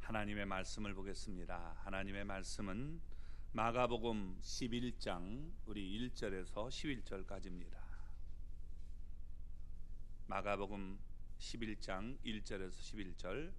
하나님의 말씀을 보겠습니다. 하나님의 말씀은 마가복음 11장 우리 1절에서 11절까지입니다. 마가복음 11장 1절에서 11절.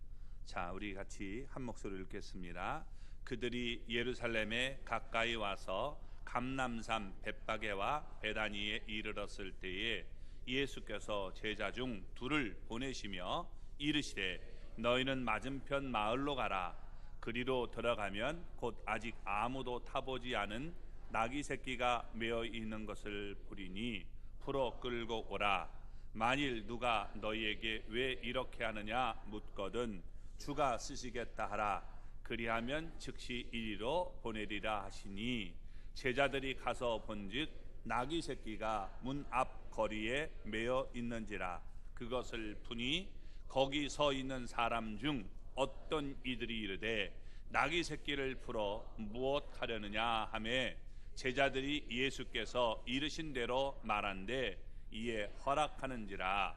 자, 우리 같이 한 목소리로 읽겠습니다. 그들이 예루살렘에 가까이 와서 감람산 벳바게와 베다니에 이르렀을 때에 예수께서 제자 중 둘을 보내시며 이르시되 너희는 맞은편 마을로 가라. 그리로 들어가면 곧 아직 아무도 타보지 않은 나귀 새끼가 메어 있는 것을 보리니 풀어 끌고 오라. 만일 누가 너희에게 왜 이렇게 하느냐 묻거든 주가 쓰시겠다 하라. 그리하면 즉시 이리로 보내리라 하시니 제자들이 가서 본즉 나귀 새끼가 문 앞 거리에 메어 있는지라. 그것을 보니 거기 서 있는 사람 중 어떤 이들이 이르되 나귀 새끼를 풀어 무엇 하려느냐 하매 제자들이 예수께서 이르신 대로 말한데 이에 허락하는지라.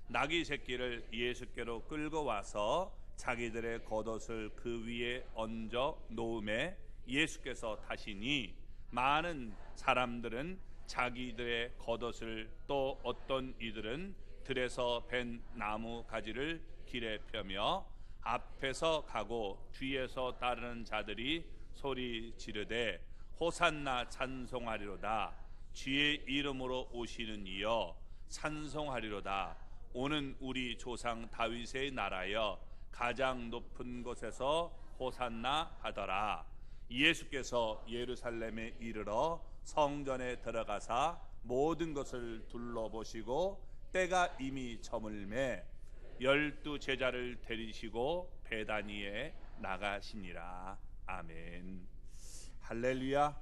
나귀 새끼를 예수께로 끌고 와서 자기들의 겉옷을 그 위에 얹어 놓음에 예수께서 타시니 많은 사람들은 자기들의 겉옷을 또 어떤 이들은 들에서 벤 나무 가지를 길에 펴며 앞에서 가고 뒤에서 따르는 자들이 소리 지르되 호산나 찬송하리로다. 주의 이름으로 오시는 이여 찬송하리로다. 오는 우리 조상 다윗의 나라여 가장 높은 곳에서 호산나 하더라. 예수께서 예루살렘에 이르러 성전에 들어가사 모든 것을 둘러보시고 때가 이미 저물매 12 제자를 데리시고 베다니에 나가시니라. 아멘. 할렐루야.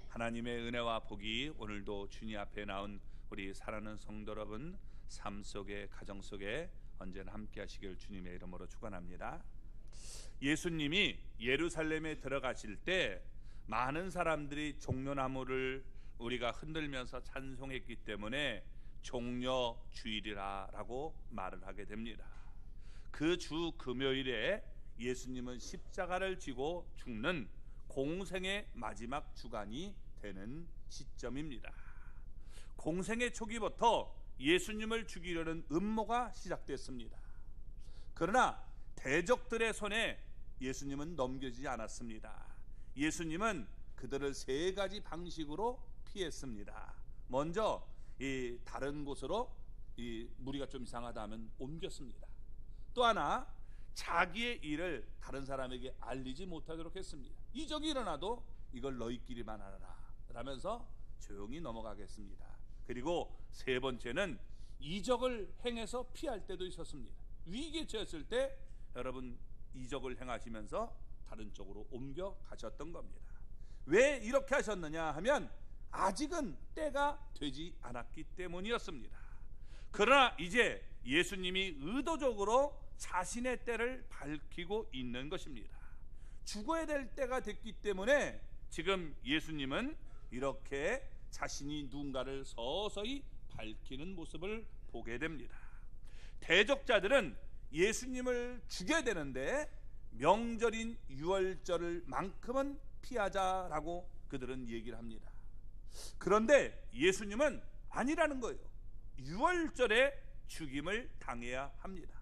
하나님의 은혜와 복이 오늘도 주님 앞에 나온 우리 사랑하는 성도 여러분 삶 속에 가정 속에 언제나 함께 하시길 주님의 이름으로 축원합니다. 예수님이 예루살렘에 들어가실 때 많은 사람들이 종려나무를 우리가 흔들면서 찬송했기 때문에 종려 주일이라고 말을 하게 됩니다. 그 주 금요일에 예수님은 십자가를 지고 죽는 공생의 마지막 주간이 되는 시점입니다. 공생의 초기부터 예수님을 죽이려는 음모가 시작됐습니다. 그러나 대적들의 손에 예수님은 넘겨지지 않았습니다. 예수님은 그들을 세 가지 방식으로 피했습니다. 먼저 다른 곳으로 무리가 좀 이상하다 하면 옮겼습니다. 또 하나 자기의 일을 다른 사람에게 알리지 못하도록 했습니다. 이적이 일어나도 이걸 너희끼리만 알아라 라면서 조용히 넘어가겠습니다. 그리고 세 번째는 이적을 행해서 피할 때도 있었습니다. 위기에 처했을 때 여러분 이적을 행하시면서 다른 쪽으로 옮겨 가셨던 겁니다. 왜 이렇게 하셨느냐 하면 아직은 때가 되지 않았기 때문이었습니다. 그러나 이제 예수님이 의도적으로 자신의 때를 밝히고 있는 것입니다. 죽어야 될 때가 됐기 때문에 지금 예수님은 이렇게 자신이 누군가를 서서히 밝히는 모습을 보게 됩니다. 대적자들은 예수님을 죽여야 되는데 명절인 유월절을 만큼은 피하자라고 그들은 얘기를 합니다. 그런데 예수님은 아니라는 거예요. 유월절에 죽임을 당해야 합니다.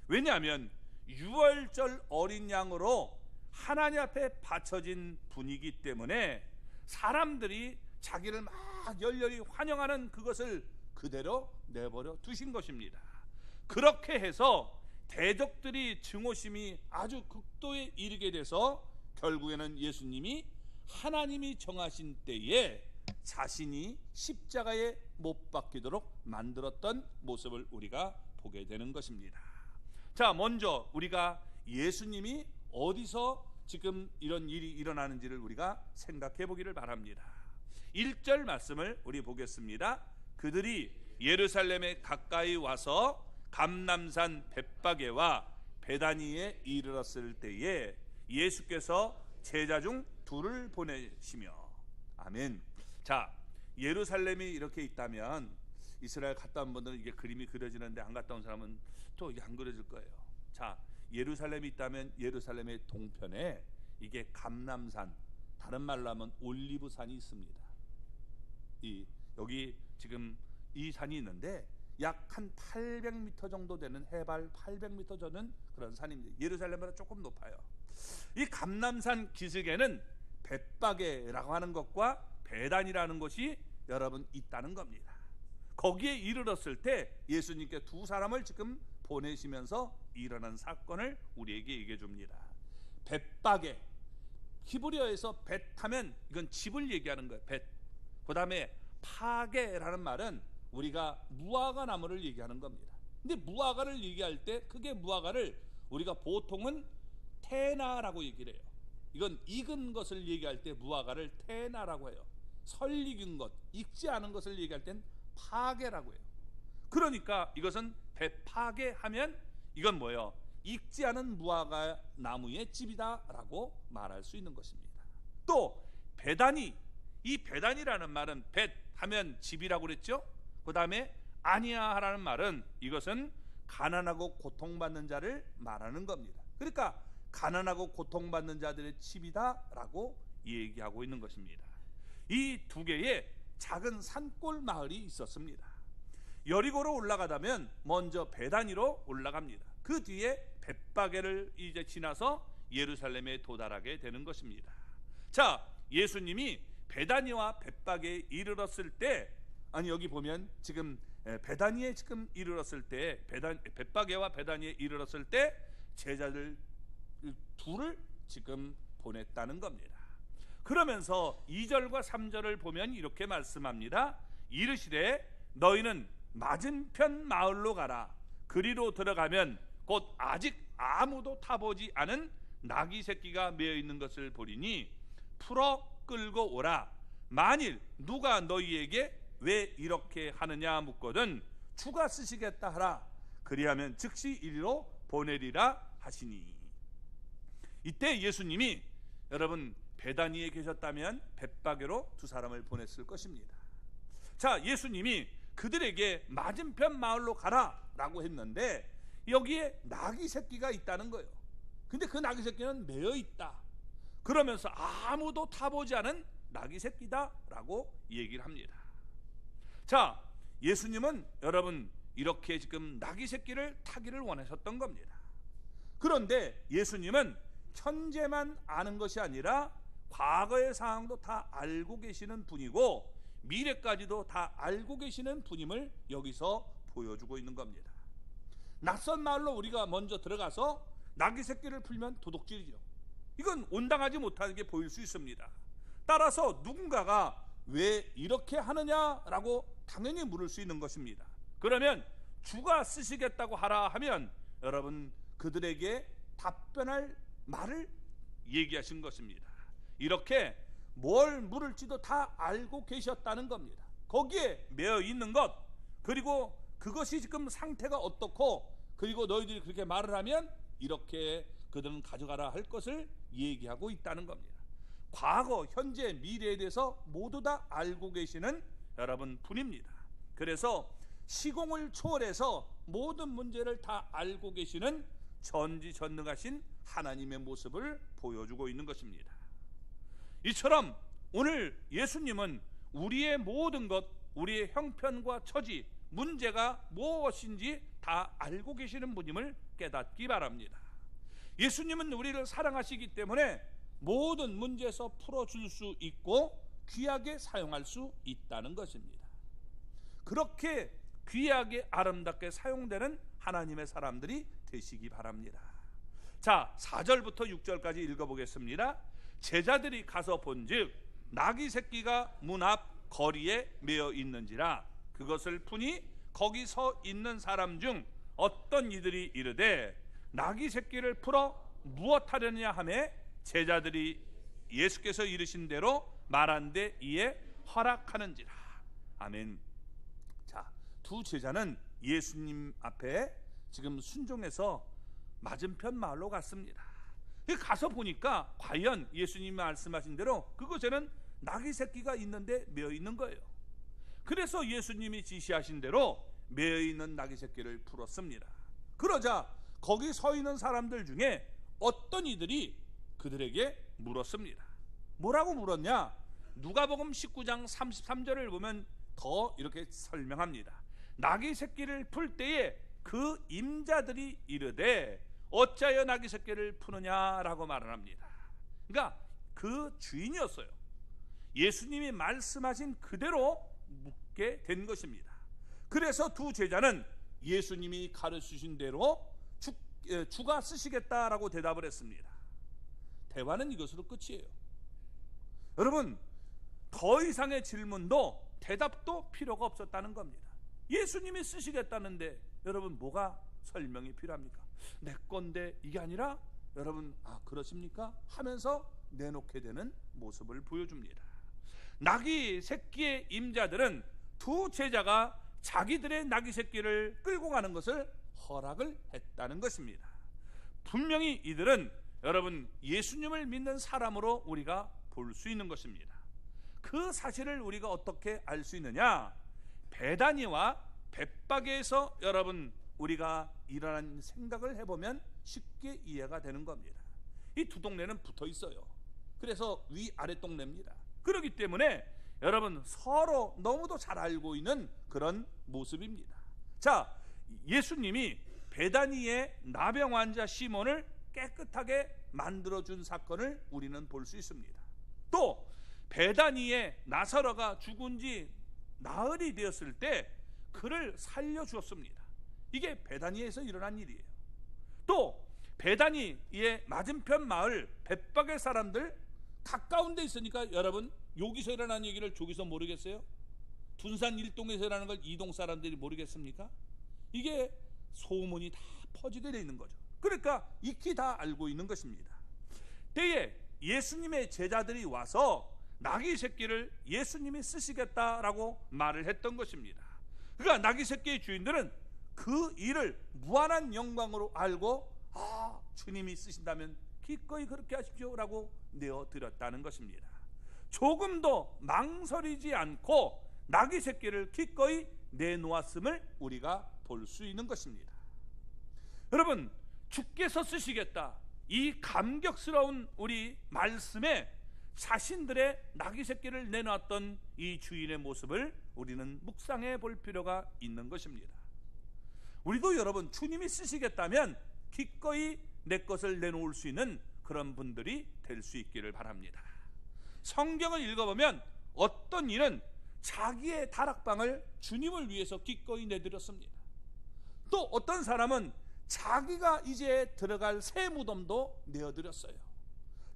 왜냐하면 유월절 어린 양으로 하나님 앞에 바쳐진 분이기 때문에 사람들이 자기를 막 열렬히 환영하는 그것을 그대로 내버려 두신 것입니다. 그렇게 해서 대적들이 증오심이 아주 극도에 이르게 돼서 결국에는 예수님이 하나님이 정하신 때에 자신이 십자가에 못 박히도록 만들었던 모습을 우리가 보게 되는 것입니다. 자, 먼저 우리가 예수님이 어디서 지금 이런 일이 일어나는지를 우리가 생각해 보기를 바랍니다. 1절 말씀을 우리 보겠습니다. 그들이 예루살렘에 가까이 와서 감람산 벳바게와 베다니에 이르렀을 때에 예수께서 제자 중 둘을 보내시며. 아멘. 자, 예루살렘이 이렇게 있다면 이스라엘 갔다 온 분들은 이게 그림이 그려지는데 안 갔다 온 사람은 또 이게 안 그려질 거예요. 자, 예루살렘이 있다면 예루살렘의 동편에 이게 감람산, 다른 말로 하면 올리브산이 있습니다. 여기 지금 이 산이 있는데 약 한 800m 정도 되는, 해발 800m 되는 그런 산입니다. 예루살렘보다 조금 높아요. 이 감람산 기슭에는 벳바게라고 하는 것과 베단이라는 것이 여러분 있다는 겁니다. 거기에 이르렀을 때 예수님께 두 사람을 지금 보내시면서 일어난 사건을 우리에게 얘기해 줍니다. 벳바게, 히브리어에서 벳하면 이건 집을 얘기하는 거예요. 벳. 그 다음에 파게라는 말은 우리가 무화과 나무를 얘기하는 겁니다. 근데 무화과를 얘기할 때 크게 무화과를 우리가 보통은 테나라고 얘기를 해요. 이건 익은 것을 얘기할 때 무화과를 테나라고 해요. 설익은 것, 익지 않은 것을 얘기할 땐 파게라고 해요. 그러니까 이것은 벳파게 하면 이건 뭐예요? 익지 않은 무화과 나무의 집이다라고 말할 수 있는 것입니다. 또 베다니, 이 베다니라는 말은 벳 하면 집이라고 그랬죠. 그 다음에 아니야라는 말은 이것은 가난하고 고통받는 자를 말하는 겁니다. 그러니까 가난하고 고통받는 자들의 집이다라고 얘기하고 있는 것입니다. 이 두 개의 작은 산골 마을이 있었습니다. 여리고로 올라가다면 먼저 베다니로 올라갑니다. 그 뒤에 벳바게를 이제 지나서 예루살렘에 도달하게 되는 것입니다. 자, 예수님이 베다니와 벳바게에 이르렀을 때, 아니 여기 보면 지금 베다니에 지금 이르렀을 때, 벳바게와 베다니에 이르렀을 때 제자들 둘을 지금 보냈다는 겁니다. 그러면서 2절과 3절을 보면 이렇게 말씀합니다. 이르시되 너희는 맞은편 마을로 가라. 그리로 들어가면 곧 아직 아무도 타보지 않은 나귀 새끼가 매어 있는 것을 보리니 풀어 끌고 오라. 만일 누가 너희에게 왜 이렇게 하느냐 묻거든 주가 쓰시겠다 하라. 그리하면 즉시 이리로 보내리라 하시니. 이때 예수님이 여러분 베다니에 계셨다면 벳바게로 두 사람을 보냈을 것입니다. 자, 예수님이 그들에게 맞은편 마을로 가라 라고 했는데 여기에 나귀 새끼가 있다는 거예요. 근데 그 나귀 새끼는 매어 있다. 그러면서 아무도 타보지 않은 나귀 새끼다 라고 얘기를 합니다. 자, 예수님은 여러분 이렇게 지금 나귀 새끼를 타기를 원하셨던 겁니다. 그런데 예수님은 현재만 아는 것이 아니라 과거의 상황도 다 알고 계시는 분이고 미래까지도 다 알고 계시는 분임을 여기서 보여주고 있는 겁니다. 낯선 마을로 우리가 먼저 들어가서 나귀 새끼를 풀면 도둑질이죠. 이건 온당하지 못하는 게 보일 수 있습니다. 따라서 누군가가 왜 이렇게 하느냐라고 당연히 물을 수 있는 것입니다. 그러면 주가 쓰시겠다고 하라 하면 여러분 그들에게 답변할 말을 얘기하신 것입니다. 이렇게 뭘 물을지도 다 알고 계셨다는 겁니다. 거기에 매어 있는 것, 그리고 그것이 지금 상태가 어떻고, 그리고 너희들이 그렇게 말을 하면 이렇게 그들은 가져가라 할 것을 얘기하고 있다는 겁니다. 과거, 현재, 미래에 대해서 모두 다 알고 계시는 여러분 분입니다. 그래서 시공을 초월해서 모든 문제를 다 알고 계시는 전지전능하신 하나님의 모습을 보여주고 있는 것입니다. 이처럼 오늘 예수님은 우리의 모든 것, 우리의 형편과 처지, 문제가 무엇인지 다 알고 계시는 분임을 깨닫기 바랍니다. 예수님은 우리를 사랑하시기 때문에 모든 문제에서 풀어줄 수 있고 귀하게 사용할 수 있다는 것입니다. 그렇게 귀하게 아름답게 사용되는 하나님의 사람들이 되시기 바랍니다. 자, 4절부터 6절까지 읽어보겠습니다. 제자들이 가서 본즉 나귀 새끼가 문 앞 거리에 매어 있는지라. 그것을 푸니 거기 서 있는 사람 중 어떤 이들이 이르되 나귀 새끼를 풀어 무엇 하려냐 하매 제자들이 예수께서 이르신 대로 말한데 이에 허락하는지라. 아멘. 자, 두 제자는 예수님 앞에 지금 순종해서 맞은편 마을로 갔습니다. 가서 보니까 과연 예수님이 말씀하신 대로 그곳에는 나귀 새끼가 있는데 매어 있는 거예요. 그래서 예수님이 지시하신 대로 매어 있는 나귀 새끼를 풀었습니다. 그러자 거기 서 있는 사람들 중에 어떤 이들이 그들에게 물었습니다. 뭐라고 물었냐? 누가복음 19장 33절을 보면 더 이렇게 설명합니다. 나귀 새끼를 풀 때에 그 임자들이 이르되 어찌하여 나귀 새끼를 푸느냐라고 말을 합니다. 그러니까 그 주인이었어요. 예수님이 말씀하신 그대로 묻게 된 것입니다. 그래서 두 제자는 예수님이 가르치신 대로 주가 쓰시겠다라고 대답을 했습니다. 대화는 이것으로 끝이에요. 여러분, 더 이상의 질문도 대답도 필요가 없었다는 겁니다. 예수님이 쓰시겠다는데 여러분 뭐가 설명이 필요합니까? 내 건데 이게 아니라 여러분 그러십니까? 하면서 내놓게 되는 모습을 보여줍니다. 나귀 새끼의 임자들은 두 제자가 자기들의 나귀 새끼를 끌고 가는 것을 허락을 했다는 것입니다. 분명히 이들은 여러분 예수님을 믿는 사람으로 우리가 볼 수 있는 것입니다. 그 사실을 우리가 어떻게 알 수 있느냐? 베다니와 벳바게에서 여러분 우리가 일어난 생각을 해보면 쉽게 이해가 되는 겁니다. 이 두 동네는 붙어 있어요. 그래서 위아래 동네입니다. 그렇기 때문에 여러분 서로 너무도 잘 알고 있는 그런 모습입니다. 자, 예수님이 베다니의 나병 환자 시몬을 깨끗하게 만들어준 사건을 우리는 볼 수 있습니다. 또 베다니의 나사로가 죽은 지 나흘이 되었을 때 그를 살려주었습니다. 이게 베다니에서 일어난 일이에요. 또 베다니의 맞은편 마을 벳바게 사람들 가까운 데 있으니까 여러분 여기서 일어난 얘기를 저기서 모르겠어요? 둔산 1동에서 일어나는 걸 2동 사람들이 모르겠습니까? 이게 소문이 다 퍼지게 되어 있는 거죠. 그러니까 익히 다 알고 있는 것입니다. 때에 예수님의 제자들이 와서 나귀 새끼를 예수님이 쓰시겠다라고 말을 했던 것입니다. 그러니까 나귀 새끼의 주인들은 그 일을 무한한 영광으로 알고 주님이 쓰신다면 기꺼이 그렇게 하십시오 라고 내어드렸다는 것입니다. 조금도 망설이지 않고 나귀 새끼를 기꺼이 내놓았음을 우리가 볼 수 있는 것입니다. 여러분, 주께서 쓰시겠다, 이 감격스러운 우리 말씀에 자신들의 나귀 새끼를 내놨던 이 주인의 모습을 우리는 묵상해 볼 필요가 있는 것입니다. 우리도 여러분 주님이 쓰시겠다면 기꺼이 내 것을 내놓을 수 있는 그런 분들이 될 수 있기를 바랍니다. 성경을 읽어보면 어떤 이는 자기의 다락방을 주님을 위해서 기꺼이 내드렸습니다. 또 어떤 사람은 자기가 이제 들어갈 새 무덤도 내어드렸어요.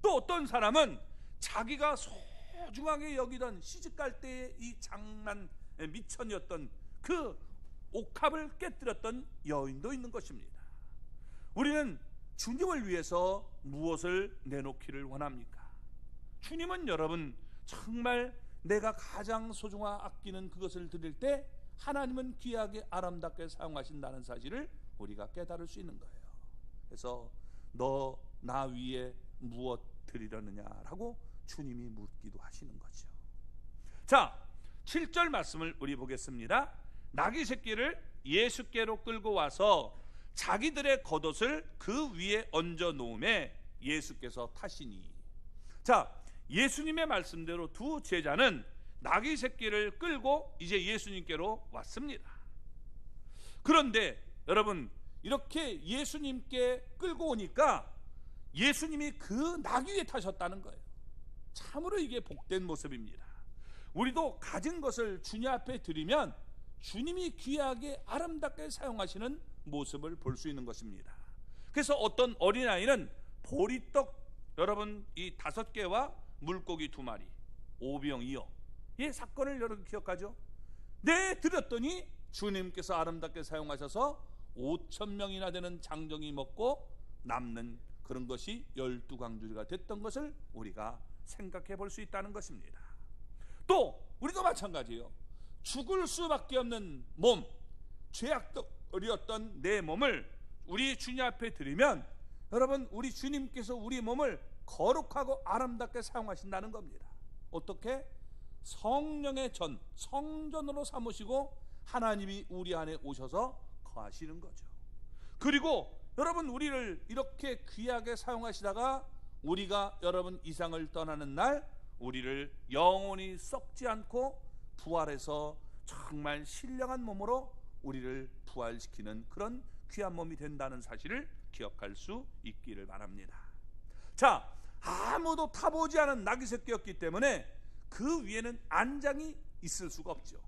또 어떤 사람은 자기가 소중하게 여기던 시집갈 때의 이 장난 미천이었던 그 옥합을 깨뜨렸던 여인도 있는 것입니다. 우리는 주님을 위해서 무엇을 내놓기를 원합니까? 주님은 여러분 정말 내가 가장 소중하고 아끼는 그것을 드릴 때 하나님은 귀하게 아름답게 사용하신다는 사실을 우리가 깨달을 수 있는 거예요. 그래서 너 나 위에 무엇 드리려느냐라고 주님이 묻기도 하시는 거죠. 자, 7절 말씀을 우리 보겠습니다. 나귀 새끼를 예수께로 끌고 와서 자기들의 겉옷을 그 위에 얹어 놓음에 예수께서 타시니. 자, 예수님의 말씀대로 두 제자는 나귀 새끼를 끌고 이제 예수님께로 왔습니다. 그런데 여러분 이렇게 예수님께 끌고 오니까 예수님이 그 나귀 위에 타셨다는 거예요. 참으로 이게 복된 모습입니다. 우리도 가진 것을 주님 앞에 드리면 주님이 귀하게 아름답게 사용하시는 모습을 볼 수 있는 것입니다. 그래서 어떤 어린아이는 보리떡 여러분 이 5개와 물고기 2마리 5병이요, 이 사건을 여러분 기억하죠? 네, 드렸더니 주님께서 아름답게 사용하셔서 5,000명이나 되는 장정이 먹고 남는 그런 것이 12광주리가 됐던 것을 우리가 생각해 볼 수 있다는 것입니다. 또 우리도 마찬가지예요. 죽을 수밖에 없는 몸, 죄악들이었던 내 몸을 우리 주님 앞에 드리면 여러분 우리 주님께서 우리 몸을 거룩하고 아름답게 사용하신다는 겁니다. 어떻게? 성령의 전, 성전으로 삼으시고 하나님이 우리 안에 오셔서 거하시는 거죠. 그리고 여러분 우리를 이렇게 귀하게 사용하시다가 우리가 여러분 이 세상을 떠나는 날 우리를 영원히 썩지 않고 부활해서 정말 신령한 몸으로 우리를 부활시키는 그런 귀한 몸이 된다는 사실을 기억할 수 있기를 바랍니다. 자, 아무도 타보지 않은 나귀 새끼였기 때문에 그 위에는 안장이 있을 수가 없죠.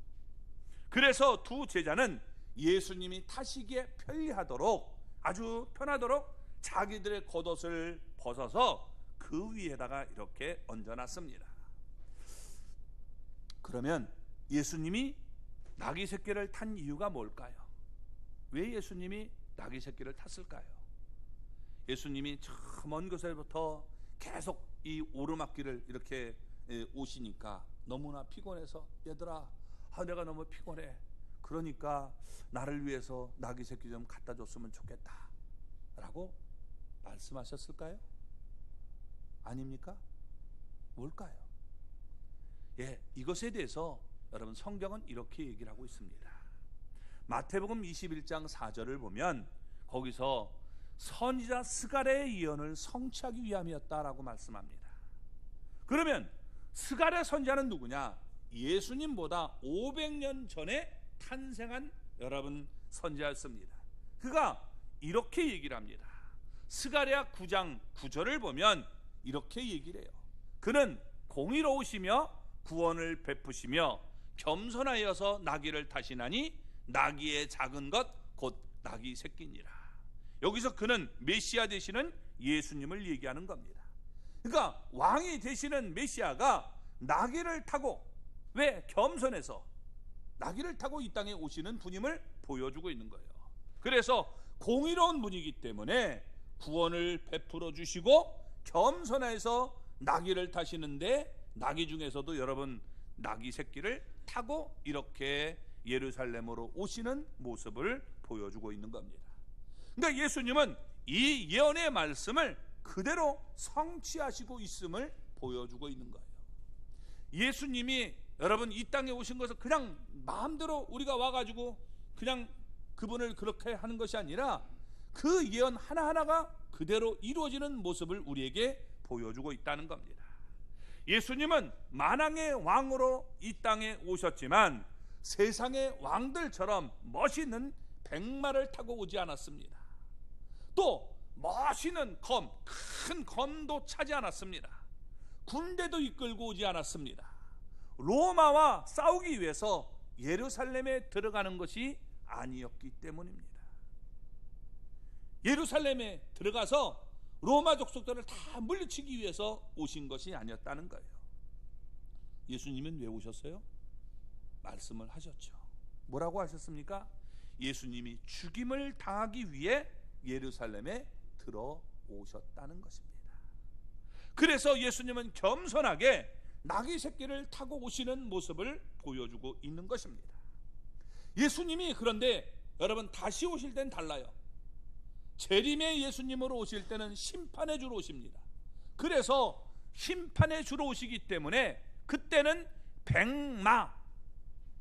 그래서 두 제자는 예수님이 타시기에 편리하도록, 아주 편하도록 자기들의 겉옷을 벗어서 그 위에다가 이렇게 얹어놨습니다. 그러면 예수님이 나귀 새끼를 탄 이유가 뭘까요? 왜 예수님이 나귀 새끼를 탔을까요? 예수님이 저 먼 곳에부터 계속 이 오르막길을 이렇게 오시니까 너무나 피곤해서, 얘들아, 내가 너무 피곤해. 그러니까 나를 위해서 나귀 새끼 좀 갖다 줬으면 좋겠다 라고 말씀하셨을까요? 아닙니까? 뭘까요? 예, 이것에 대해서 여러분 성경은 이렇게 얘기를 하고 있습니다. 마태복음 21장 4절을 보면 거기서 선지자 스가랴의 예언을 성취하기 위함이었다라고 말씀합니다. 그러면 스가랴 선지자는 누구냐? 예수님보다 500년 전에 탄생한 여러분 선지자였습니다. 그가 이렇게 얘기를 합니다. 스가랴 9장 9절을 보면 이렇게 얘기를 해요. 그는 공의로우시며 구원을 베푸시며 겸손하여서 나귀를 타시나니 나귀의 작은 것 곧 나귀 새끼니라. 여기서 그는 메시아 되시는 예수님을 얘기하는 겁니다. 그러니까 왕이 되시는 메시아가 나귀를 타고, 왜? 겸손해서 나귀를 타고 이 땅에 오시는 분임을 보여주고 있는 거예요. 그래서 공의로운 분이기 때문에 구원을 베풀어 주시고 겸손해서 나귀를 타시는데, 나귀 중에서도 여러분 나귀 새끼를 타고 이렇게 예루살렘으로 오시는 모습을 보여주고 있는 겁니다. 그러니까 예수님은 이 예언의 말씀을 그대로 성취하시고 있음을 보여주고 있는 거예요. 예수님이 여러분 이 땅에 오신 것을 그냥 마음대로 우리가 와가지고 그냥 그분을 그렇게 하는 것이 아니라 그 예언 하나하나가 그대로 이루어지는 모습을 우리에게 보여주고 있다는 겁니다. 예수님은 만왕의 왕으로 이 땅에 오셨지만 세상의 왕들처럼 멋있는 백마를 타고 오지 않았습니다. 또 멋있는 검, 큰 검도 차지 않았습니다. 군대도 이끌고 오지 않았습니다. 로마와 싸우기 위해서 예루살렘에 들어가는 것이 아니었기 때문입니다. 예루살렘에 들어가서 로마 족속들을 다 물리치기 위해서 오신 것이 아니었다는 거예요. 예수님은 왜 오셨어요? 말씀을 하셨죠. 뭐라고 하셨습니까? 예수님이 죽임을 당하기 위해 예루살렘에 들어오셨다는 것입니다. 그래서 예수님은 겸손하게 나귀 새끼를 타고 오시는 모습을 보여주고 있는 것입니다. 예수님이 그런데 여러분 다시 오실 땐 달라요. 재림의 예수님으로 오실 때는 심판의 주로 오십니다. 그래서 심판의 주로 오시기 때문에 그때는 백마,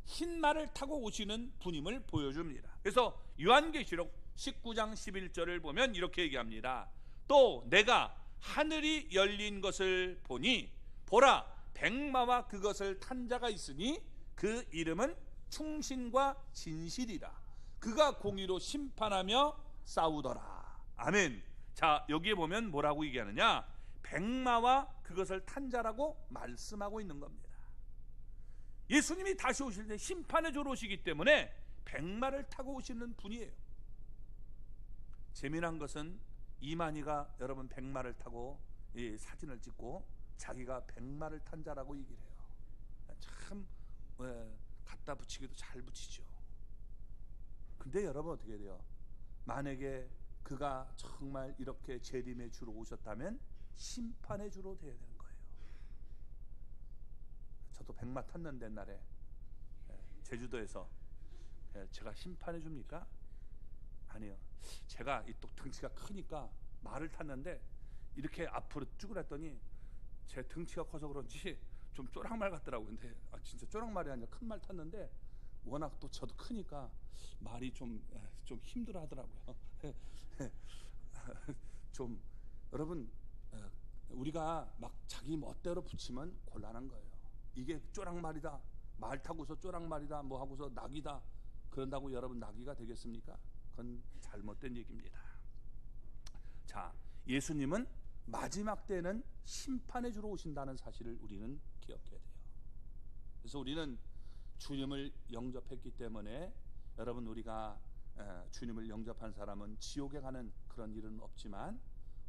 흰마를 타고 오시는 분임을 보여줍니다. 그래서 요한계시록 19장 11절을 보면 이렇게 얘기합니다. 또 내가 하늘이 열린 것을 보니 보라, 백마와 그것을 탄 자가 있으니 그 이름은 충신과 진실이라. 그가 공의로 심판하며 싸우더라. 아멘. 자, 여기에 보면 뭐라고 얘기하느냐? 백마와 그것을 탄 자라고 말씀하고 있는 겁니다. 예수님이 다시 오실 때 심판의 주로 오시기 때문에 백마를 타고 오시는 분이에요. 재미난 것은 이만희가 여러분 백마를 타고 사진을 찍고 자기가 백마를 탄 자라고 얘기를 해요. 참 갖다 붙이기도 잘 붙이죠. 근데 여러분 어떻게 돼요? 만약에 그가 정말 이렇게 재림의 주로 오셨다면 심판의 주로 돼야 되는 거예요. 저도 백마 탔는데 옛날에 제주도에서 제가 심판해 줍니까? 아니요. 제가 이 또 등치가 크니까 말을 탔는데 이렇게 앞으로 쭈그렸더니 제 등치가 커서 그런지 좀 쪼랑말 같더라고요. 근데 진짜 쪼랑말이 아니라 큰 말 탔는데 워낙 또 저도 크니까 말이 좀 힘들어 하더라고요. 좀 여러분, 우리가 막 자기 멋대로 붙이면 곤란한 거예요. 이게 쪼랑말이다, 말 타고서 쪼랑말이다, 뭐 하고서 낙이다, 그런다고 여러분 낙이가 되겠습니까? 그건 잘못된 얘기입니다. 자, 예수님은 마지막 때는 심판해 주러 오신다는 사실을 우리는 기억해야 돼요. 그래서 우리는 주님을 영접했기 때문에 여러분, 우리가 주님을 영접한 사람은 지옥에 가는 그런 일은 없지만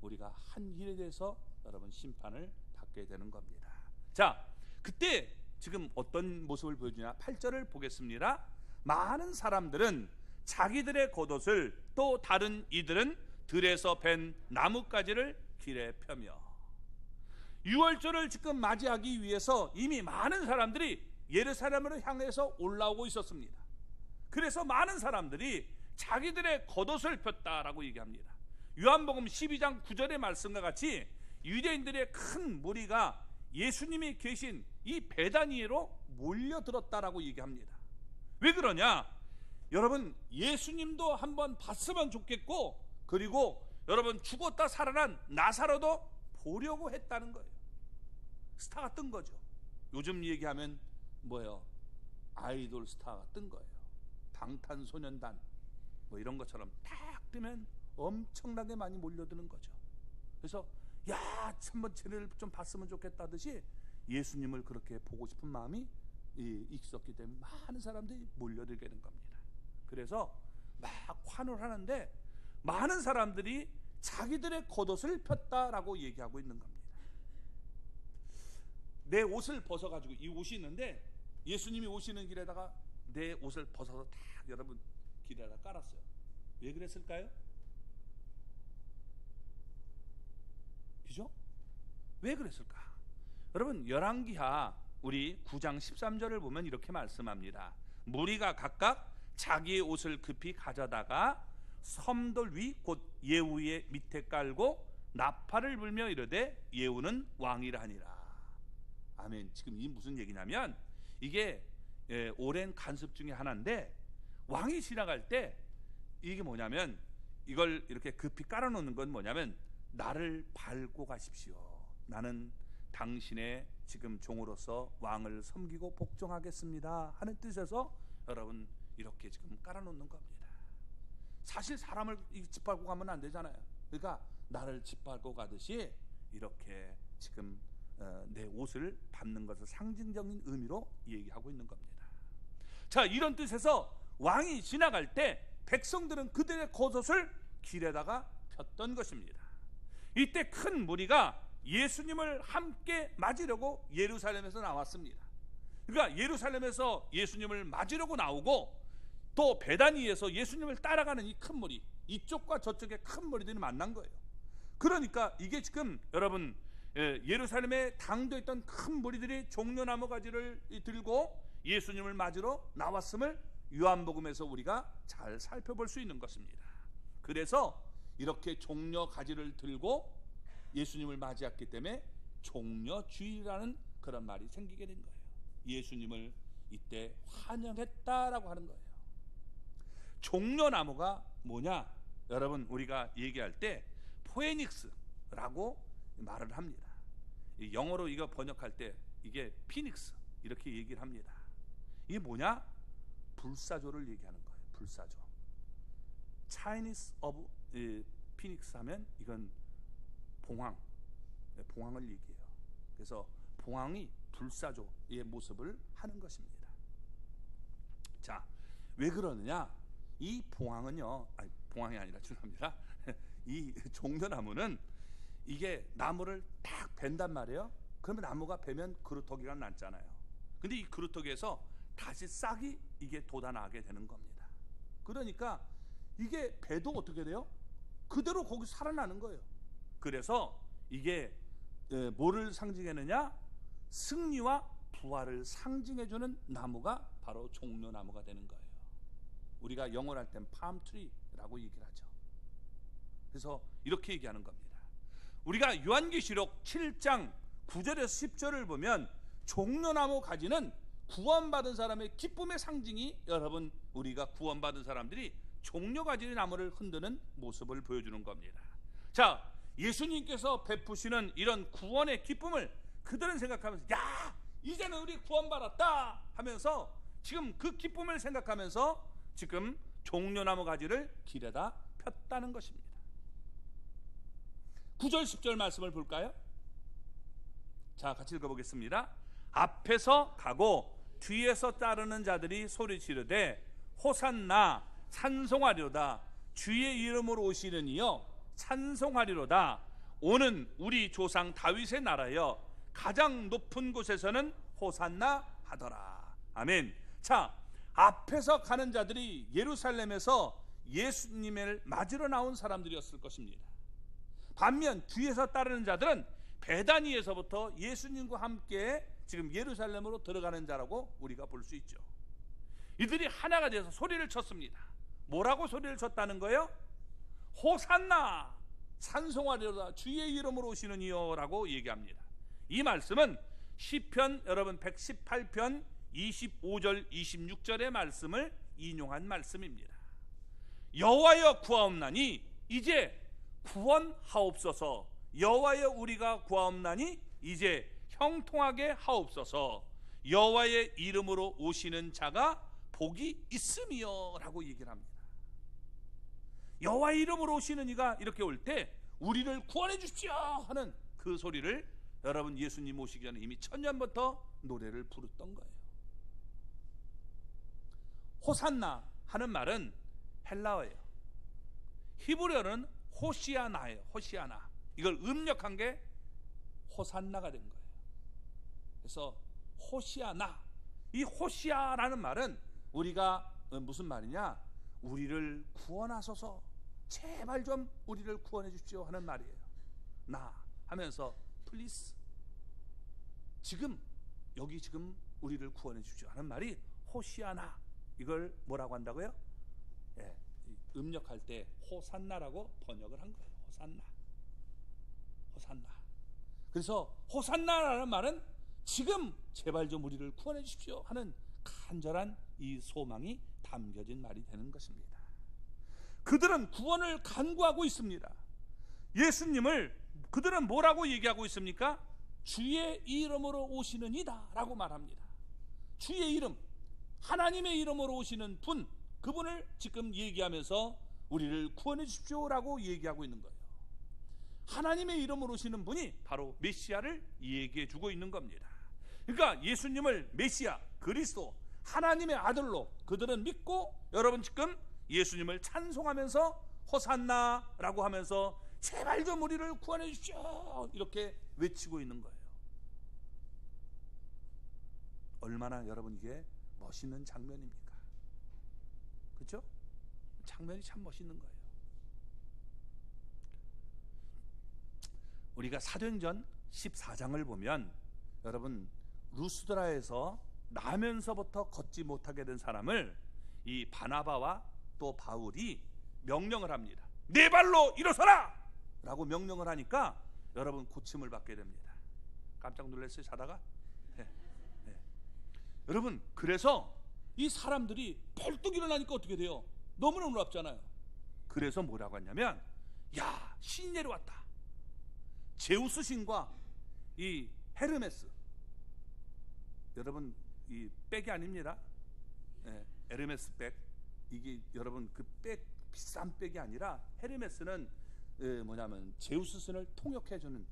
우리가 한 일에 대해서 여러분 심판을 받게 되는 겁니다. 자, 그때 지금 어떤 모습을 보여주냐? 8절을 보겠습니다. 많은 사람들은 자기들의 겉옷을, 또 다른 이들은 들에서 벤 나뭇가지를 길에 펴며. 유월절을 지금 맞이하기 위해서 이미 많은 사람들이 예루살렘으로 향해서 올라오고 있었습니다. 그래서 많은 사람들이 자기들의 겉옷을 폈다라고 얘기합니다. 요한복음 12장 9절의 말씀과 같이 유대인들의 큰 무리가 예수님이 계신 이 베다니에로 몰려들었다라고 얘기합니다. 왜 그러냐? 여러분, 예수님도 한번 봤으면 좋겠고, 그리고 여러분, 죽었다 살아난 나사로도 보려고 했다는 거예요. 스타가 뜬 거죠. 요즘 얘기하면 뭐예요? 아이돌 스타가 뜬 거예요. 방탄소년단 뭐 이런 것처럼 딱 뜨면 엄청나게 많이 몰려드는 거죠. 그래서 야, 한번 쟤를 좀 봤으면 좋겠다듯이 예수님을 그렇게 보고 싶은 마음이 있었기 때문에 많은 사람들이 몰려들게 된 겁니다. 그래서 막 환호를 하는데 많은 사람들이 자기들의 겉옷을 폈다라고 얘기하고 있는 겁니다. 내 옷을 벗어가지고, 이 옷이 있는데 예수님이 오시는 길에다가 내 옷을 벗어서 딱 여러분 길에다 깔았어요. 왜 그랬을까요? 그죠? 왜 그랬을까? 여러분, 열왕기하 우리 9장 13절을 보면 이렇게 말씀합니다. 무리가 각각 자기의 옷을 급히 가져다가 섬돌 위 곧 예후의 밑에 깔고 나팔을 불며 이르되 예후는 왕이라 하니라. 아멘. 지금 이 무슨 얘기냐면, 이게 오랜 간습 중에 하나인데, 왕이 지나갈 때 이게 뭐냐면, 이걸 이렇게 급히 깔아놓는 건 뭐냐면, 나를 밟고 가십시오. 나는 당신의 지금 종으로서 왕을 섬기고 복종하겠습니다 하는 뜻에서 여러분 이렇게 지금 깔아놓는 겁니다. 사실 사람을 짓밟고 가면 안 되잖아요. 그러니까 나를 짓밟고 가듯이 이렇게 지금 내 옷을 밟는 것을 상징적인 의미로 얘기하고 있는 겁니다. 자, 이런 뜻에서 왕이 지나갈 때 백성들은 그들의 겉옷을 길에다가 폈던 것입니다. 이때 큰 무리가 예수님을 함께 맞으려고 예루살렘에서 나왔습니다. 그러니까 예루살렘에서 예수님을 맞으려고 나오고, 또 베다니에서 예수님을 따라가는 이 큰 무리, 이쪽과 저쪽의 큰 무리들이 만난 거예요. 그러니까 이게 지금 여러분, 예루살렘에 당도에 있던 큰 무리들이 종려나무 가지를 들고 예수님을 맞으러 나왔음을 요한복음에서 우리가 잘 살펴볼 수 있는 것입니다. 그래서 이렇게 종려 가지를 들고 예수님을 맞이했기 때문에 종려주의라는 그런 말이 생기게 된 거예요. 예수님을 이때 환영했다라고 하는 거예요. 종려나무가 뭐냐? 여러분, 우리가 얘기할 때 포에닉스라고 말을 합니다. 영어로 이거 번역할 때 이게 피닉스 이렇게 얘기를 합니다. 이게 뭐냐? 불사조를 얘기하는 거예요. 불사조. 차이니스 오브 피닉스 하면 이건 봉황을 얘기해요. 그래서 봉황이 불사조의 모습을 하는 것입니다. 자, 왜 그러느냐? 이 봉황은요, 봉황이 아니라 죄송합니다. 이 종려나무는 이게 나무를 딱 벤단 말이에요. 그러면 나무가 베면 그루터기가 났잖아요. 근데 이 그루터기에서 다시 싹이 이게 돋아나게 되는 겁니다. 그러니까 이게 배도 어떻게 돼요? 그대로 거기 살아나는 거예요. 그래서 이게 뭐를 상징하느냐? 승리와 부활을 상징해주는 나무가 바로 종려나무가 되는 거예요. 우리가 영어로 할 땐 팜트리라고 얘기를 하죠. 그래서 이렇게 얘기하는 겁니다. 우리가 요한계시록 7장 9절에서 10절을 보면 종려나무 가지는 구원받은 사람의 기쁨의 상징이, 여러분, 우리가 구원받은 사람들이 종려가지 나무를 흔드는 모습을 보여주는 겁니다. 자, 예수님께서 베푸시는 이런 구원의 기쁨을 그들은 생각하면서, 야, 이제는 우리 구원받았다 하면서 지금 그 기쁨을 생각하면서 지금 종려나무 가지를 길에다 폈다는 것입니다. 9절 10절 말씀을 볼까요? 자, 같이 읽어보겠습니다. 앞에서 가고 뒤에서 따르는 자들이 소리 지르되 호산나 찬송하리로다. 주의 이름으로 오시는 이여 찬송하리로다. 오는 우리 조상 다윗의 나라여 가장 높은 곳에서는 호산나 하더라. 아멘. 자, 앞에서 가는 자들이 예루살렘에서 예수님을 맞으러 나온 사람들이었을 것입니다. 반면 뒤에서 따르는 자들은 베다니에서부터 예수님과 함께 지금 예루살렘으로 들어가는 자라고 우리가 볼 수 있죠. 이들이 하나가 돼서 소리를 쳤습니다. 뭐라고 소리를 쳤다는 거예요? 호산나 찬송하리로다. 주의 이름으로 오시는 이여 라고 얘기합니다. 이 말씀은 시편 여러분 118편 25절 26절의 말씀을 인용한 말씀입니다. 여호와여 구하옵나니 이제 구원하옵소서. 여호와여 우리가 구하옵나니 이제 형통하게 하옵소서. 여호와의 이름으로 오시는 자가 복이 있음이여 라고 얘기를 합니다. 여호와의 이름으로 오시는 이가 이렇게 올 때 우리를 구원해 주십시오 하는 그 소리를 여러분 예수님 오시기 전에 이미 천년부터 노래를 부르던 거예요. 호산나 하는 말은 헬라어예요. 히브리어는 호시아나예요. 호시아나. 이걸 음력한 게 호산나가 된 거예요. 그래서 호시아나, 이 호시아라는 말은 우리가 무슨 말이냐, 우리를 구원하소서, 제발 좀 우리를 구원해 주십시오 하는 말이에요. 나 하면서 플리스, 지금 여기 지금 우리를 구원해 주십시오 하는 말이 호시아나. 이걸 뭐라고 한다고요? 예, 음력할 때 호산나라고 번역을 한 거예요. 호산나, 호산나. 그래서 호산나라는 말은 지금 제발 좀 우리를 구원해 주십시오 하는 간절한 이 소망이 담겨진 말이 되는 것입니다. 그들은 구원을 간구하고 있습니다. 예수님을 그들은 뭐라고 얘기하고 있습니까? 주의 이름으로 오시는 이다 라고 말합니다. 주의 이름, 하나님의 이름으로 오시는 분, 그분을 지금 얘기하면서 우리를 구원해 주십시오 라고 얘기하고 있는 거예요. 하나님의 이름으로 오시는 분이 바로 메시아를 얘기해 주고 있는 겁니다. 그러니까 예수님을 메시아, 그리스도, 하나님의 아들로 그들은 믿고, 여러분 지금 예수님을 찬송하면서 호산나라고 하면서 제발 좀 우리를 구원해 주십시오 이렇게 외치고 있는 거예요. 얼마나 여러분 이게 멋있는 장면입니까? 그렇죠? 장면이 참 멋있는 거예요. 우리가 사도행전 14장을 보면 여러분 루스드라에서 나면서부터 걷지 못하게 된 사람을 이 바나바와 또 바울이 명령을 합니다. 네 발로 일어서라! 라고 명령을 하니까 여러분 고침을 받게 됩니다. 깜짝 놀랐어요, 자다가? 네. 네. 여러분, 그래서 이 사람들이 벌떡 일어나니까 어떻게 돼요? 너무나 놀랍잖아요. 그래서 뭐라고 했냐면, 야, 신이 내려왔다. 제우스 신과 이 헤르메스, 여러분 이 백이 아닙니다. 네, 에르메스 백. 이게 여러분 그 백, 비싼 백이 아니라 헤르메스는 뭐냐면 제우스 신을 통역해주는,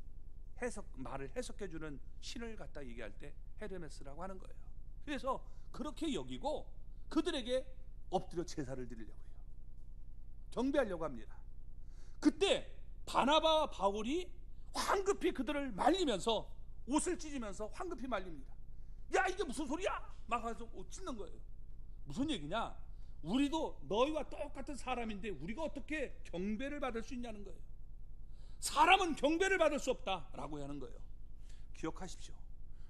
말을 해석해주는 신을 갖다 얘기할 때 헤르메스라고 하는 거예요. 그래서 그렇게 여기고 그들에게 엎드려 제사를 드리려고 해요. 경배하려고 합니다. 그때 바나바와 바울이 황급히 그들을 말리면서, 옷을 찢으면서 황급히 말립니다. 야, 이게 무슨 소리야? 막 해서 옷 찢는 거예요. 무슨 얘기냐? 우리도 너희와 똑같은 사람인데 우리가 어떻게 경배를 받을 수 있냐는 거예요. 사람은 경배를 받을 수 없다라고 하는 거예요. 기억하십시오.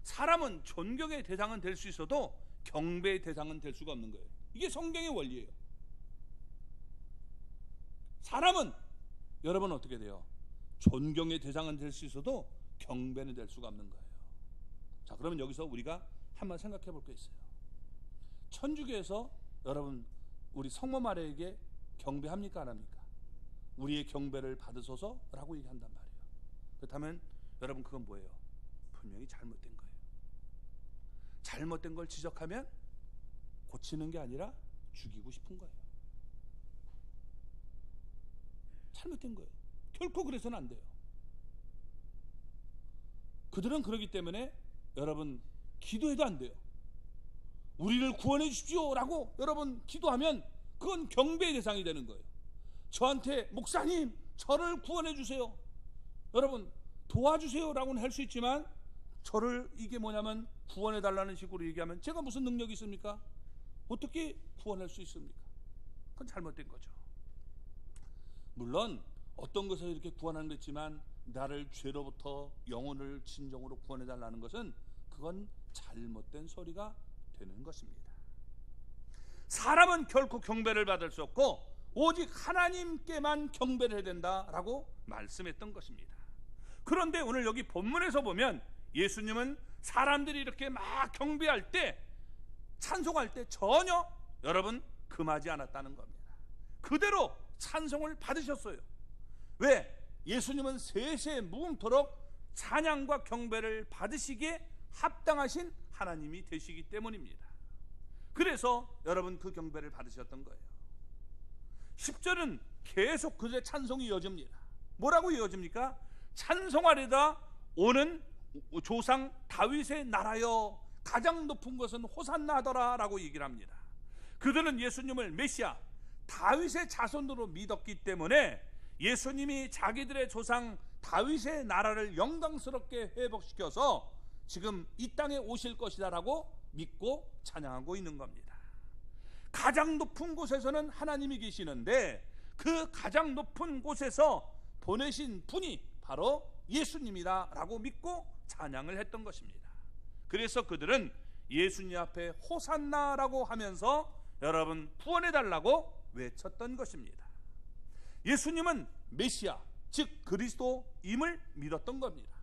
사람은 존경의 대상은 될 수 있어도 경배의 대상은 될 수가 없는 거예요. 이게 성경의 원리예요. 사람은 여러분 어떻게 돼요? 존경의 대상은 될 수 있어도 경배는 될 수가 없는 거예요. 자, 그러면 여기서 우리가 한번 생각해 볼 게 있어요. 천주교에서 여러분 우리 성모 마리아에게 경배합니까 안 합니까? 우리의 경배를 받으소서라고 얘기한단 말이에요. 그렇다면 여러분 그건 뭐예요? 분명히 잘못된 거예요. 잘못된 걸 지적하면 고치는 게 아니라 죽이고 싶은 거예요. 잘못된 거예요. 결코 그래서는 안 돼요. 그들은 그러기 때문에 여러분 기도해도 안 돼요. 우리를 구원해 주십시오 라고 여러분 기도하면 그건 경배의 대상이 되는 거예요. 저한테 목사님 저를 구원해 주세요, 여러분 도와주세요 라고는 할 수 있지만 저를 이게 뭐냐면 구원해 달라는 식으로 얘기하면 제가 무슨 능력이 있습니까? 어떻게 구원할 수 있습니까? 그건 잘못된 거죠. 물론 어떤 것에서 이렇게 구원하는 것 있지만 나를 죄로부터 영혼을 진정으로 구원해 달라는 것은 그건 잘못된 소리가 되는 것입니다. 사람은 결코 경배를 받을 수 없고 오직 하나님께만 경배를 해야 된다라고 말씀했던 것입니다. 그런데 오늘 여기 본문에서 보면 예수님은 사람들이 이렇게 막 경배할 때, 찬송할 때 전혀 여러분 금하지 않았다는 겁니다. 그대로 찬송을 받으셨어요. 왜? 예수님은 세세 무궁토록 찬양과 경배를 받으시기에 합당하신 하나님이 되시기 때문입니다. 그래서 여러분 그 경배를 받으셨던 거예요. 10절은 계속 그들의 찬송이 이어집니다. 뭐라고 이어집니까? 찬송하리다 오는 조상 다윗의 나라여 가장 높은 것은 호산나 하더라 라고 얘기를 합니다. 그들은 예수님을 메시아 다윗의 자손으로 믿었기 때문에 예수님이 자기들의 조상 다윗의 나라를 영광스럽게 회복시켜서 지금 이 땅에 오실 것이다 라고 믿고 찬양하고 있는 겁니다. 가장 높은 곳에서는 하나님이 계시는데 그 가장 높은 곳에서 보내신 분이 바로 예수님이다 라고 믿고 찬양을 했던 것입니다. 그래서 그들은 예수님 앞에 호산나라고 하면서 여러분 구원해달라고 외쳤던 것입니다. 예수님은 메시아 즉 그리스도임을 믿었던 겁니다.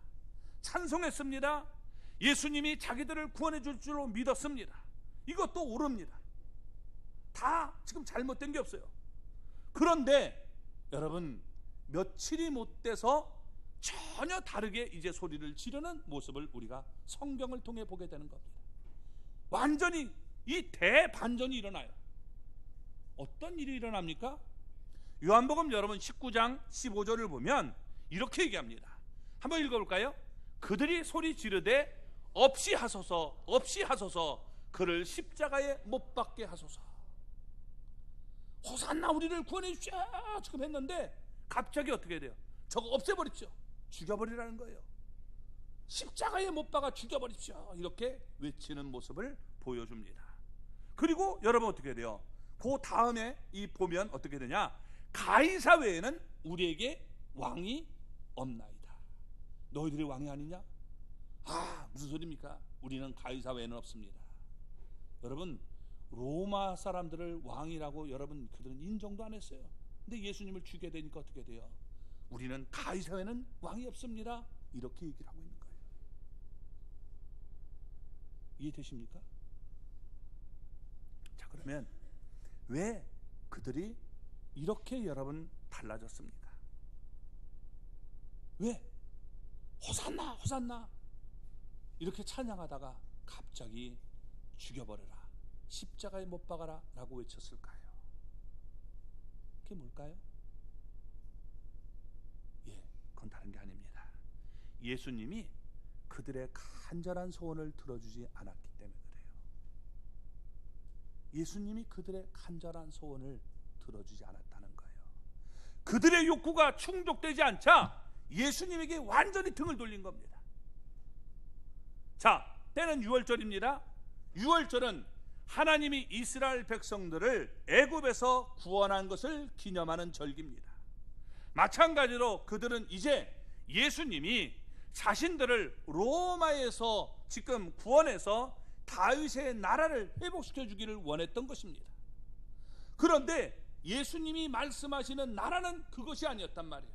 찬송했습니다. 예수님이 자기들을 구원해 줄 줄로 믿었습니다. 이것도 옳습니다. 다 지금 잘못된 게 없어요. 그런데 여러분 며칠이 못 돼서 전혀 다르게 이제 소리를 지르는 모습을 우리가 성경을 통해 보게 되는 겁니다. 완전히 이 대반전이 일어나요. 어떤 일이 일어납니까? 요한복음 여러분 19장 15절을 보면 이렇게 얘기합니다. 한번 읽어볼까요? 그들이 소리 지르되 없이 하소서 없이 하소서 그를 십자가에 못 박게 하소서. 호산나 우리를 구원해 주십시오 지금 했는데 갑자기 어떻게 돼요? 저거 없애버립시오. 죽여버리라는 거예요. 십자가에 못 박아 죽여버립시오 이렇게 외치는 모습을 보여줍니다. 그리고 여러분 어떻게 돼요? 그 다음에 이 보면 어떻게 되냐? 가이사 외에는 우리에게 왕이 없나이다. 너희들이 왕이 아니냐? 무슨 소리입니까? 우리는 가이사 외에는 없습니다. 여러분 로마 사람들을 왕이라고 여러분 그들은 인정도 안 했어요. 근데 예수님을 죽게 되니까 어떻게 돼요? 우리는 가이사 외에는 왕이 없습니다 이렇게 얘기를 하고 있는 거예요. 이해되십니까? 자, 그러면 왜 그들이 이렇게 여러분 달라졌습니까? 왜? 호산나 호산나 이렇게 찬양하다가 갑자기 죽여버려라 십자가에 못 박아라 라고 외쳤을까요? 그게 뭘까요? 그건 다른 게 아닙니다. 예수님이 그들의 간절한 소원을 들어주지 않았기 때문에 그래요. 예수님이 그들의 간절한 소원을 들어주지 않았다는 거예요. 그들의 욕구가 충족되지 않자 예수님에게 완전히 등을 돌린 겁니다. 자, 때는 6월절입니다. 6월절은 하나님이 이스라엘 백성들을 애굽에서 구원한 것을 기념하는 절기입니다. 마찬가지로 그들은 이제 예수님이 자신들을 로마에서 지금 구원해서 다윗의 나라를 회복시켜 주기를 원했던 것입니다. 그런데 예수님이 말씀하시는 나라는 그것이 아니었단 말이에요.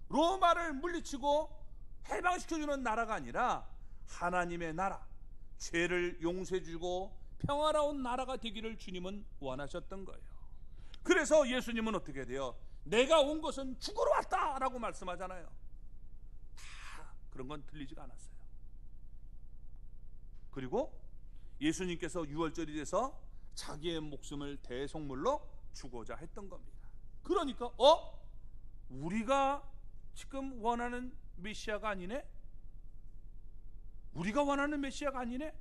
로마를 물리치고 해방시켜 주는 나라가 아니라 하나님의 나라, 죄를 용서해 주고 평화로운 나라가 되기를 주님은 원하셨던 거예요. 그래서 예수님은 어떻게 돼요? 내가 온 것은 죽으러 왔다라고 말씀하잖아요. 다 그런 건 들리지가 않았어요. 그리고 예수님께서 유월절이 돼서 자기의 목숨을 대속물로 주고자 했던 겁니다. 그러니까 우리가 지금 원하는 메시아가 아니네? 우리가 원하는 메시아가 아니네?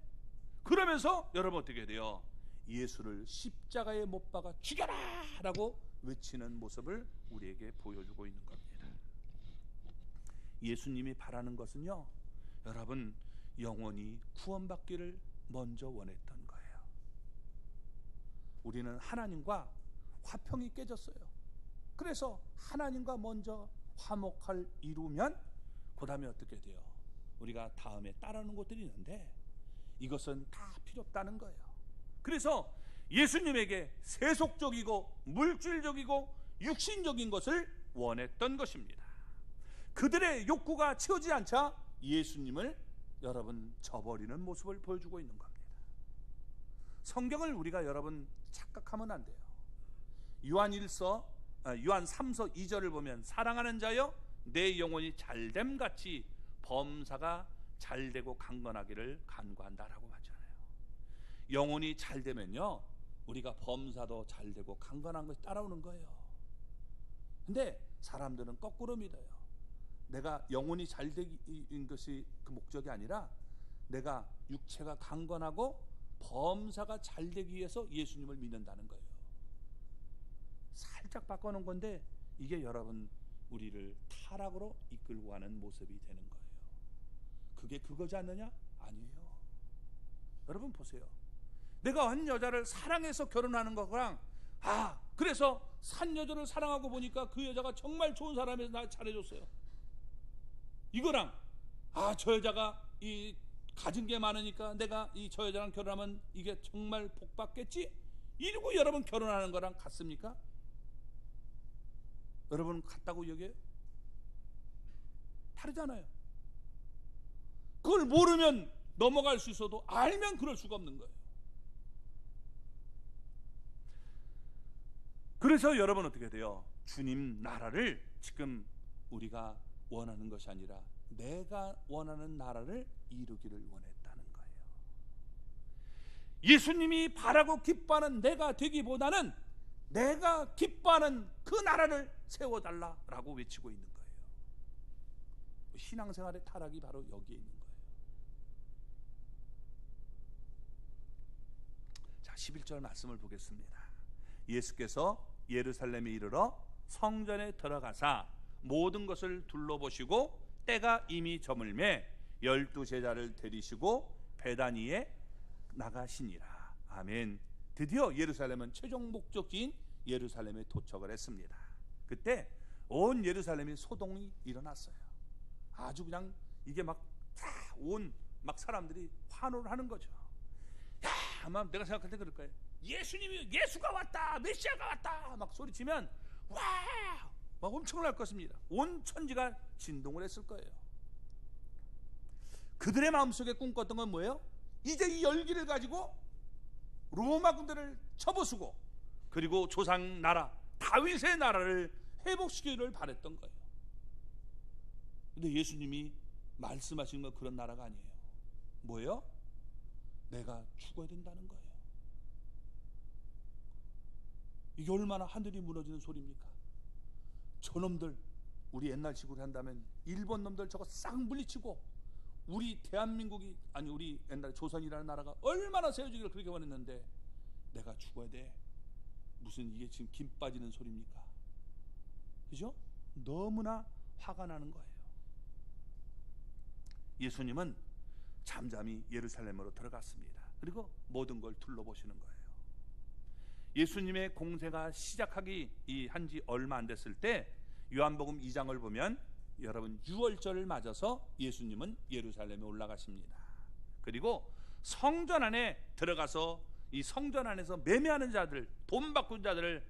그러면서 여러분 어떻게 돼요? 예수를 십자가에 못 박아 죽여라! 라고 외치는 모습을 우리에게 보여주고 있는 겁니다. 예수님이 바라는 것은요, 여러분, 영혼이 구원받기를 먼저 원했던 거예요. 우리는 하나님과 화평이 깨졌어요. 그래서 하나님과 먼저 화목할 이루면 그 다음에 어떻게 돼요? 우리가 다음에 따르는 것들이 있는데 이것은 다 필요 없다는 거예요. 그래서 예수님에게 세속적이고 물질적이고 육신적인 것을 원했던 것입니다. 그들의 욕구가 채워지지 않자 예수님을 여러분 저버리는 모습을 보여주고 있는 겁니다. 성경을 우리가 여러분 착각하면 안 돼요. 요한 3서 2절을 보면 사랑하는 자여 내 영혼이 잘됨 같이 범사가 잘되고 강건하기를 간구한다라고 하잖아요. 영혼이 잘되면요 우리가 범사도 잘되고 강건한 것이 따라오는 거예요. 근데 사람들은 거꾸로 믿어요. 내가 영혼이 잘되는 것이 그 목적이 아니라 내가 육체가 강건하고 범사가 잘되기 위해서 예수님을 믿는다는 거예요. 살짝 바꿔놓은 건데 이게 여러분 우리를 타락으로 이끌고 가는 모습이 되는 거예요. 그게 그거지 않느냐? 아니에요. 여러분 보세요. 내가 한 여자를 사랑해서 결혼하는 거랑 그래서 산 여자를 사랑하고 보니까 그 여자가 정말 좋은 사람이어서 나 잘해줬어요. 이거랑 저 여자가 이 가진 게 많으니까 내가 저 여자랑 결혼하면 이게 정말 복 받겠지? 이러고 여러분 결혼하는 거랑 같습니까? 여러분 같다고 여겨요? 다르잖아요. 그걸 모르면 넘어갈 수 있어도 알면 그럴 수가 없는 거예요. 그래서 여러분 어떻게 돼요? 주님 나라를 지금 우리가 원하는 것이 아니라 내가 원하는 나라를 이루기를 원했다는 거예요. 예수님이 바라고 기뻐하는 내가 되기보다는 내가 기뻐하는 그 나라를 세워달라라고 외치고 있는 거예요. 신앙생활의 타락이 바로 여기에 있는 거예요. 자, 11절 말씀을 보겠습니다. 예수께서 예루살렘에 이르러 성전에 들어가사 모든 것을 둘러보시고 때가 이미 저물매 12 제자를 데리시고 베다니에 나가시니라. 아멘. 드디어 예루살렘은 최종 목적지인 예루살렘에 도착을 했습니다. 그때 온 예루살렘이 소동이 일어났어요. 아주 그냥 이게 막 사람들이 환호를 하는 거죠. 아마 내가 생각할 때 그럴 거예요. 예수가 왔다, 메시아가 왔다 막 소리치면 막 엄청날 것입니다. 온 천지가 진동을 했을 거예요. 그들의 마음속에 꿈꿨던 건 뭐예요? 이제 이 열기를 가지고 로마 군대를 쳐부수고 그리고 조상 나라 다윗의 나라를 회복시키기를 바랬던 거예요. 근데 예수님이 말씀하신 건 그런 나라가 아니에요. 뭐예요? 내가 죽어야 된다는 거예요. 이게 얼마나 하늘이 무너지는 소리입니까? 저놈들 우리 옛날 식으로 한다면 일본 놈들 저거 싹 물리치고 우리 대한민국이 우리 옛날 조선이라는 나라가 얼마나 세워지기를 그렇게 원했는데 내가 죽어야 돼. 무슨 이게 지금 김 빠지는 소리입니까? 그죠? 너무나 화가 나는 거예요. 예수님은 잠잠히 예루살렘으로 들어갔습니다. 그리고 모든 걸 둘러보시는 거예요. 예수님의 공세가 시작하기 한지 얼마 안 됐을 때 요한복음 2장을 보면 여러분 유월절을 맞아서 예수님은 예루살렘에 올라가십니다. 그리고 성전 안에 들어가서 이 성전 안에서 매매하는 자들, 돈 바꾼 자들을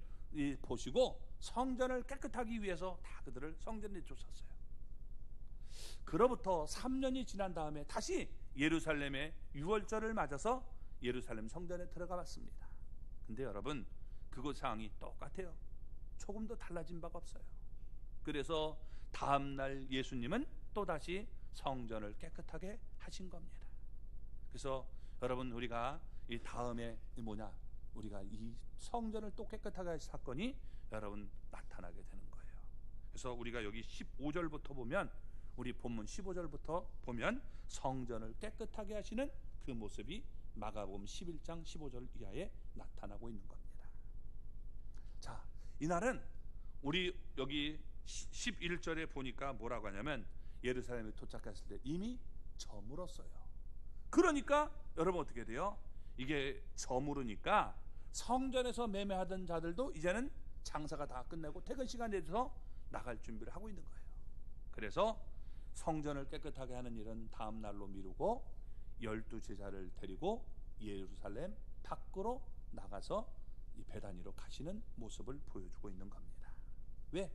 보시고 성전을 깨끗하기 위해서 다 그들을 성전에 쫓았어요. 그로부터 3년이 지난 다음에 다시 예루살렘에 유월절을 맞아서 예루살렘 성전에 들어가 봤습니다. 근데 여러분 그곳 상황이 똑같아요. 조금도 달라진 바가 없어요. 그래서 다음날 예수님은 또다시 성전을 깨끗하게 하신 겁니다. 그래서 여러분, 우리가 이 다음에 뭐냐, 우리가 이 성전을 또 깨끗하게 하신 사건이 여러분 나타나게 되는 거예요. 그래서 우리가 여기 15절부터 보면, 우리 본문 15절부터 보면 성전을 깨끗하게 하시는 그 모습이 마가복음 11장 15절 이하에 나타나고 있는 겁니다. 자, 이날은 우리 여기 11절에 보니까 뭐라고 하냐면, 예루살렘에 도착했을 때 이미 저물었어요. 그러니까 여러분 어떻게 돼요? 이게 저물으니까 성전에서 매매하던 자들도 이제는 장사가 다 끝내고 퇴근 시간에 돼서 나갈 준비를 하고 있는 거예요. 그래서 성전을 깨끗하게 하는 일은 다음 날로 미루고 12제자를 데리고 예루살렘 밖으로 나가서 이 베다니로 가시는 모습을 보여주고 있는 겁니다. 왜?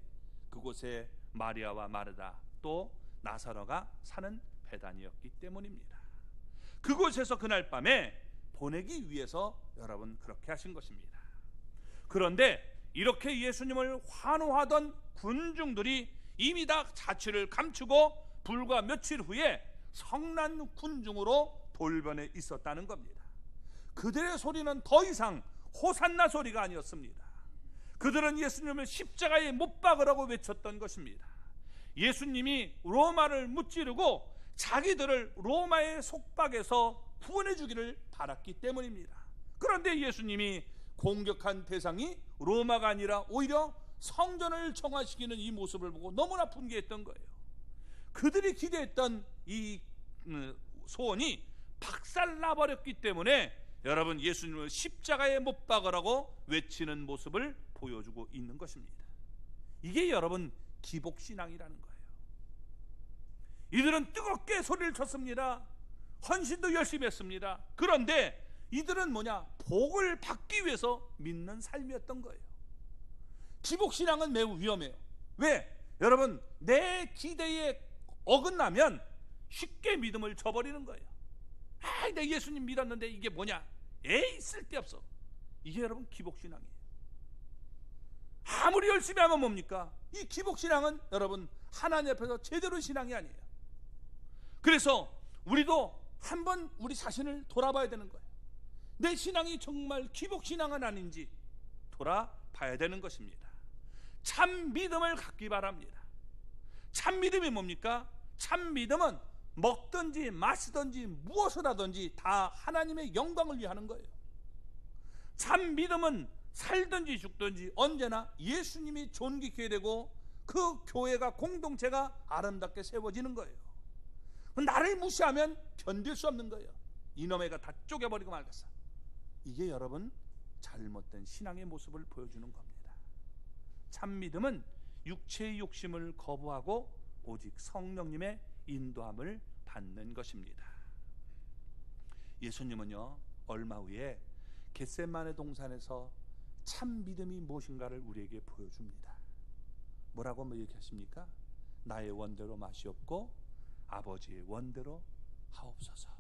그곳에 마리아와 마르다 또 나사로가 사는 베다니였기 때문입니다. 그곳에서 그날 밤에 보내기 위해서 여러분 그렇게 하신 것입니다. 그런데 이렇게 예수님을 환호하던 군중들이 이미 다 자취를 감추고 불과 며칠 후에 성난 군중으로 돌변해 있었다는 겁니다. 그들의 소리는 더 이상 호산나 소리가 아니었습니다. 그들은 예수님을 십자가에 못 박으라고 외쳤던 것입니다. 예수님이 로마를 무찌르고 자기들을 로마의 속박에서 구원해 주기를 바랐기 때문입니다. 그런데 예수님이 공격한 대상이 로마가 아니라 오히려 성전을 정화시키는 이 모습을 보고 너무나 분개했던 거예요. 그들이 기대했던 이 소원이 박살나버렸기 때문에 여러분 예수님을 십자가에 못 박으라고 외치는 모습을 보여주고 있는 것입니다. 이게 여러분 기복신앙이라는 거예요. 이들은 뜨겁게 소리를 쳤습니다. 헌신도 열심히 했습니다. 그런데 이들은 뭐냐? 복을 받기 위해서 믿는 삶이었던 거예요. 기복신앙은 매우 위험해요. 왜? 여러분, 내 기대에 어긋나면 쉽게 믿음을 저버리는 거예요. 아, 내 예수님 믿었는데 이게 뭐냐? 에이, 쓸데없어. 이게 여러분 기복신앙이에요. 아무리 열심히 하면 뭡니까? 이 기복신앙은 여러분 하나님 앞에서 제대로 신앙이 아니에요. 그래서 우리도 한번 우리 자신을 돌아봐야 되는 거예요. 내 신앙이 정말 기복신앙은 아닌지 돌아봐야 되는 것입니다. 참 믿음을 갖기 바랍니다. 참 믿음이 뭡니까? 참 믿음은 먹든지 마시든지 무엇을 하든지 다 하나님의 영광을 위해 하는 거예요. 참 믿음은 살든지 죽든지 언제나 예수님이 존귀케 되고 그 교회가 공동체가 아름답게 세워지는 거예요. 나를 무시하면 견딜 수 없는 거예요. 이놈애가 다 쪼개버리고 말겠어. 이게 여러분 잘못된 신앙의 모습을 보여주는 겁니다. 참 믿음은 육체의 욕심을 거부하고 오직 성령님의 인도함을 받는 것입니다. 예수님은요 얼마 후에 겟세마네 동산에서 참 믿음이 무엇인가를 우리에게 보여줍니다. 뭐라고 얘기하십니까? 나의 원대로 마시옵고 아버지의 원대로 하옵소서.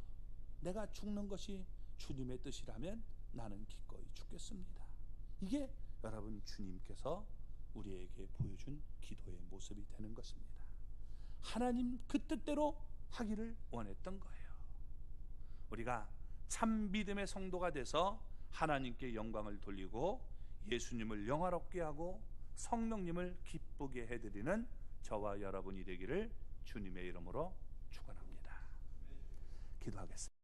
내가 죽는 것이 주님의 뜻이라면 나는 기꺼이 죽겠습니다. 이게 여러분 주님께서 우리에게 보여준 기도의 모습이 되는 것입니다. 하나님 그 뜻대로 하기를 원했던 거예요. 우리가 참 믿음의 성도가 돼서 하나님께 영광을 돌리고 예수님을 영화롭게 하고 성령님을 기쁘게 해드리는 저와 여러분이 되기를 주님의 이름으로 축원합니다. 기도하겠습니다.